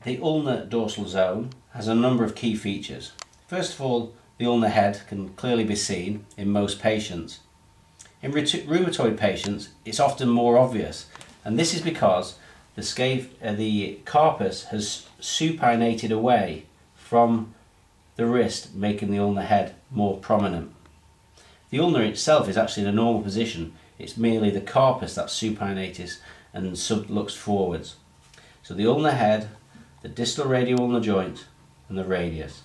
The ulnar dorsal zone has a number of key features. First of all, the ulnar head can clearly be seen in most patients. In rheumatoid patients, it's often more obvious, and this is because the carpus has supinated away from the wrist, making the ulnar head more prominent. The ulnar itself is actually in a normal position. It's merely the carpus that supinates and looks forwards. So the ulnar head, the distal radial ulnar joint, and the radius.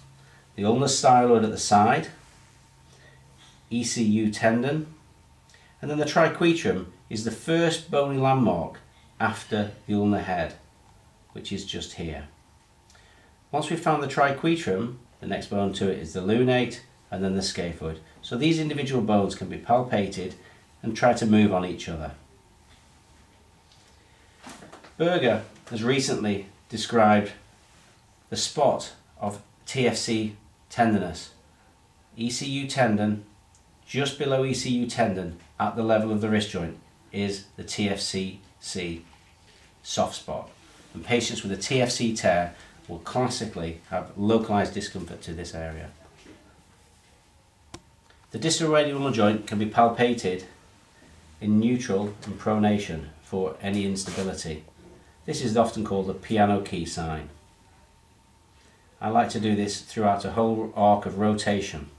The ulnar styloid at the side, ECU tendon, and then the triquetrum is the first bony landmark after the ulnar head, which is just here. Once we've found the triquetrum, the next bone to it is the lunate and then the scaphoid. So these individual bones can be palpated and try to move on each other. Berger has recently described the spot of TFC tenderness. ECU tendon, just below ECU tendon at the level of the wrist joint, is the TFCC soft spot. And patients with a TFC tear will classically have localized discomfort to this area. The distal radial ulnar joint can be palpated in neutral and pronation for any instability. This is often called the piano key sign. I like to do this throughout a whole arc of rotation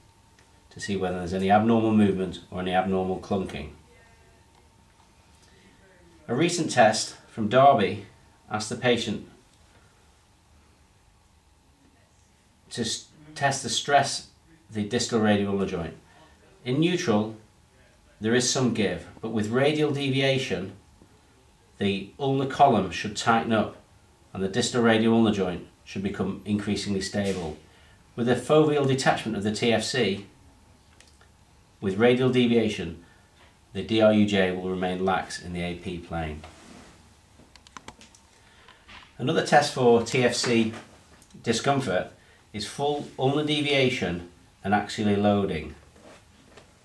to see whether there's any abnormal movement or any abnormal clunking. A recent test from Derby asked the patient to test the stress of the distal radial ulnar joint. In neutral, there is some give, but with radial deviation, the ulnar column should tighten up and the distal radial ulnar joint should become increasingly stable. With a foveal detachment of the TFC, with radial deviation, the DRUJ will remain lax in the AP plane. Another test for TFC discomfort is full ulnar deviation and axially loading.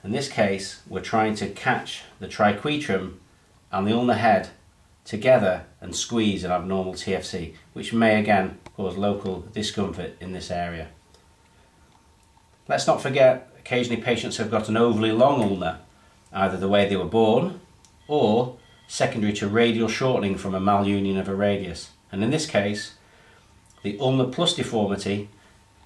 In this case, we're trying to catch the triquetrum and the ulnar head together and squeeze an abnormal TFC, which may again cause local discomfort in this area. Let's not forget, occasionally patients have got an overly long ulnar, either the way they were born or secondary to radial shortening from a malunion of a radius. And in this case, the ulnar plus deformity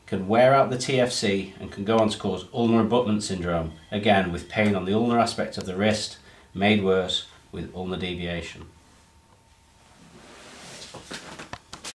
can wear out the TFC and can go on to cause ulnar abutment syndrome, again with pain on the ulnar aspect of the wrist, made worse with ulnar deviation.